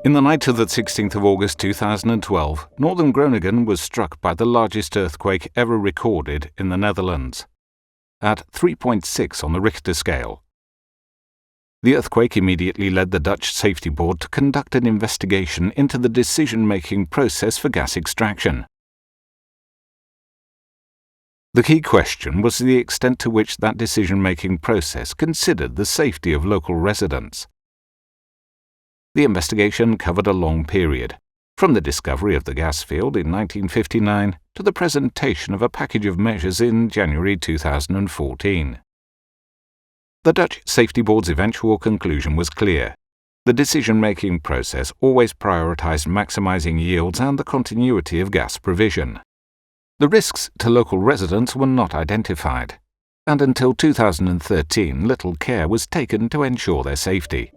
In the night of the 16th of August 2012, northern Groningen was struck by the largest earthquake ever recorded in the Netherlands, at 3.6 on the Richter scale. The earthquake immediately led the Dutch Safety Board to conduct an investigation into the decision-making process for gas extraction. The key question was the extent to which that decision-making process considered the safety of local residents. The investigation covered a long period, from the discovery of the gas field in 1959 to the presentation of a package of measures in January 2014. The Dutch Safety Board's eventual conclusion was clear. The decision-making process always prioritized maximizing yields and the continuity of gas provision. The risks to local residents were not identified, and until 2013 little care was taken to ensure their safety.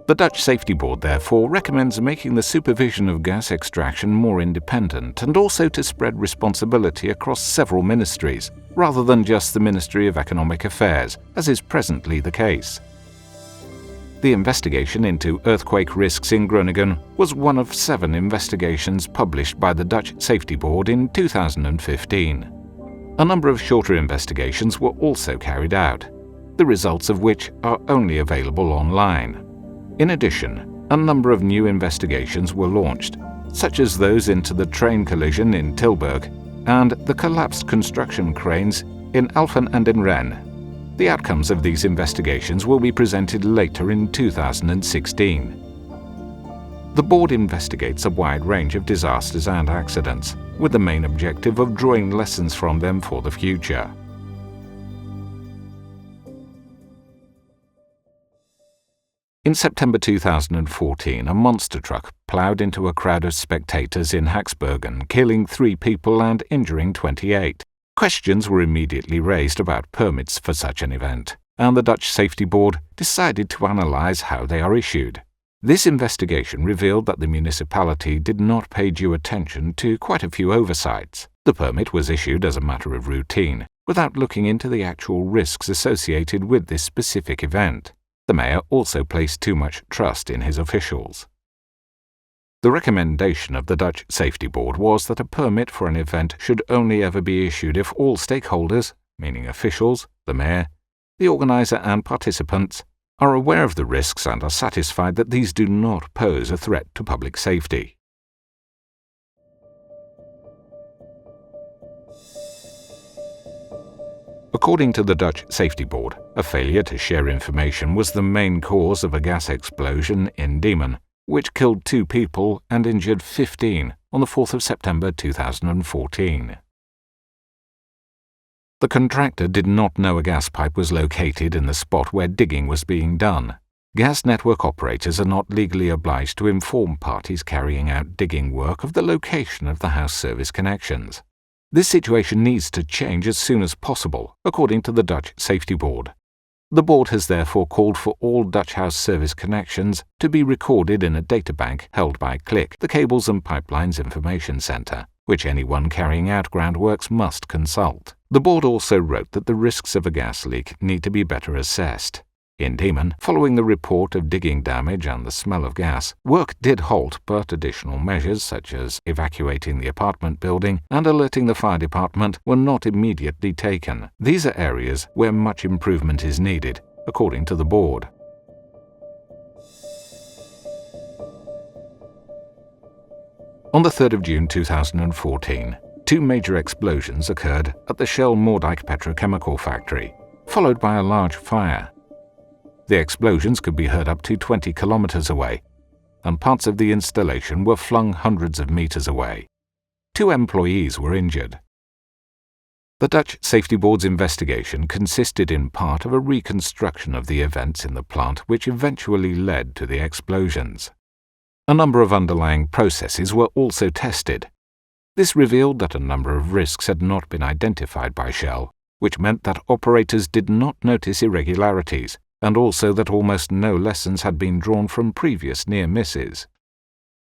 The Dutch Safety Board therefore recommends making the supervision of gas extraction more independent and also to spread responsibility across several ministries, rather than just the Ministry of Economic Affairs, as is presently the case. The investigation into earthquake risks in Groningen was one of 7 investigations published by the Dutch Safety Board in 2015. A number of shorter investigations were also carried out, the results of which are only available online. In addition, a number of new investigations were launched, such as those into the train collision in Tilburg and the collapsed construction cranes in Alphen and in Rennes. The outcomes of these investigations will be presented later in 2016. The board investigates a wide range of disasters and accidents, with the main objective of drawing lessons from them for the future. In September 2014, a monster truck ploughed into a crowd of spectators in Haxbergen, killing 3 people and injuring 28. Questions were immediately raised about permits for such an event, and the Dutch Safety Board decided to analyse how they are issued. This investigation revealed that the municipality did not pay due attention to quite a few oversights. The permit was issued as a matter of routine, without looking into the actual risks associated with this specific event. The mayor also placed too much trust in his officials. The recommendation of the Dutch Safety Board was that a permit for an event should only ever be issued if all stakeholders, meaning officials, the mayor, the organizer and participants, are aware of the risks and are satisfied that these do not pose a threat to public safety. According to the Dutch Safety Board, a failure to share information was the main cause of a gas explosion in Diemen, which killed 2 people and injured 15 on the 4th of September 2014. The contractor did not know a gas pipe was located in the spot where digging was being done. Gas network operators are not legally obliged to inform parties carrying out digging work of the location of the house service connections. This situation needs to change as soon as possible, according to the Dutch Safety Board. The board has therefore called for all Dutch house service connections to be recorded in a databank held by CLIC, the Cables and Pipelines Information Centre, which anyone carrying out groundworks must consult. The board also wrote that the risks of a gas leak need to be better assessed. In Diemen, following the report of digging damage and the smell of gas, work did halt, but additional measures such as evacuating the apartment building and alerting the fire department were not immediately taken. These are areas where much improvement is needed, according to the board. On the 3rd of June 2014, 2 major explosions occurred at the Shell Moerdijk petrochemical factory, followed by a large fire. The explosions could be heard up to 20 kilometers away, and parts of the installation were flung hundreds of meters away. 2 employees were injured. The Dutch Safety Board's investigation consisted in part of a reconstruction of the events in the plant which eventually led to the explosions. A number of underlying processes were also tested. This revealed that a number of risks had not been identified by Shell, which meant that operators did not notice irregularities, and also that almost no lessons had been drawn from previous near misses.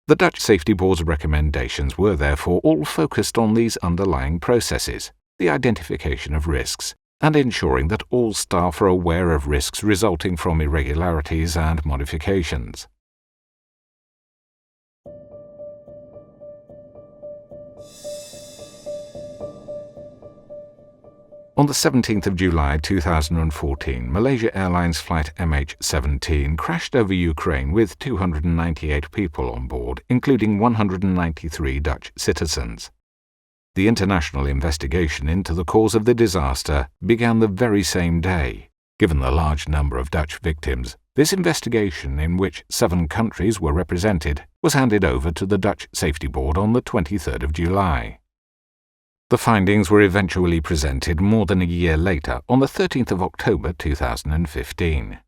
The Dutch Safety Board's recommendations were therefore all focused on these underlying processes, the identification of risks, and ensuring that all staff are aware of risks resulting from irregularities and modifications. On the 17th of July 2014, Malaysia Airlines flight MH17 crashed over Ukraine with 298 people on board, including 193 Dutch citizens. The international investigation into the cause of the disaster began the very same day. Given the large number of Dutch victims, this investigation, in which 7 countries were represented, was handed over to the Dutch Safety Board on the 23rd of July. The findings were eventually presented more than a year later, on the 13th of October 2015.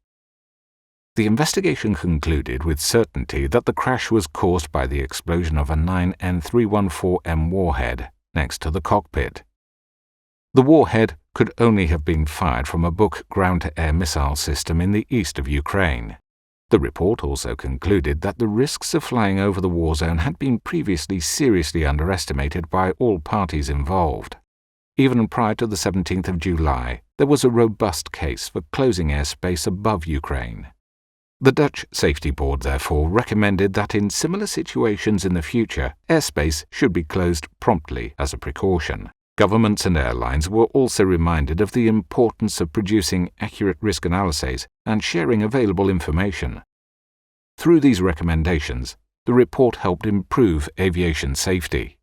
The investigation concluded with certainty that the crash was caused by the explosion of a 9N314M warhead next to the cockpit. The warhead could only have been fired from a Buk ground-to-air missile system in the east of Ukraine. The report also concluded that the risks of flying over the war zone had been previously seriously underestimated by all parties involved. Even prior to the 17th of July, there was a robust case for closing airspace above Ukraine. The Dutch Safety Board therefore recommended that in similar situations in the future, airspace should be closed promptly as a precaution. Governments and airlines were also reminded of the importance of producing accurate risk analyses and sharing available information. Through these recommendations, the report helped improve aviation safety.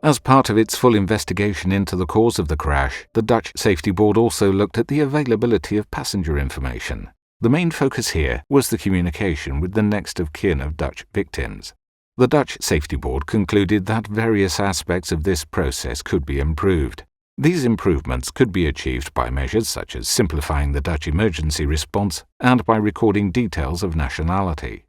As part of its full investigation into the cause of the crash, the Dutch Safety Board also looked at the availability of passenger information. The main focus here was the communication with the next of kin of Dutch victims. The Dutch Safety Board concluded that various aspects of this process could be improved. These improvements could be achieved by measures such as simplifying the Dutch emergency response and by recording details of nationality.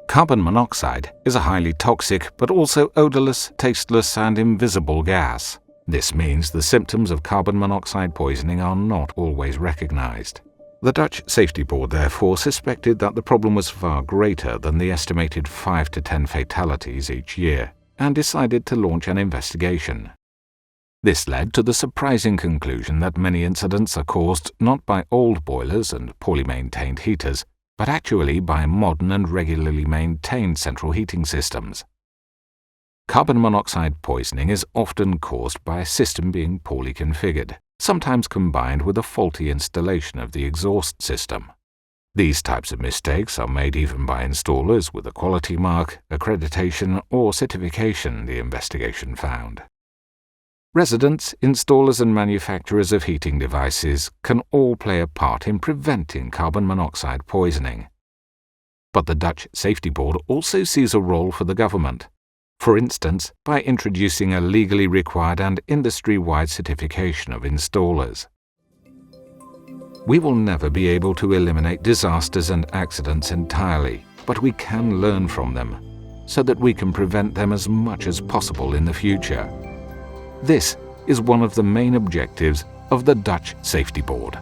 Carbon monoxide is a highly toxic but also odorless, tasteless and invisible gas. This means the symptoms of carbon monoxide poisoning are not always recognized. The Dutch Safety Board therefore suspected that the problem was far greater than the estimated 5 to 10 fatalities each year, and decided to launch an investigation. This led to the surprising conclusion that many incidents are caused not by old boilers and poorly maintained heaters, but actually by modern and regularly maintained central heating systems. Carbon monoxide poisoning is often caused by a system being poorly configured, sometimes combined with a faulty installation of the exhaust system. These types of mistakes are made even by installers with a quality mark, accreditation, or certification, the investigation found. Residents, installers and manufacturers of heating devices can all play a part in preventing carbon monoxide poisoning. But the Dutch Safety Board also sees a role for the government, for instance by introducing a legally required and industry-wide certification of installers. We will never be able to eliminate disasters and accidents entirely, but we can learn from them, so that we can prevent them as much as possible in the future. This is one of the main objectives of the Dutch Safety Board.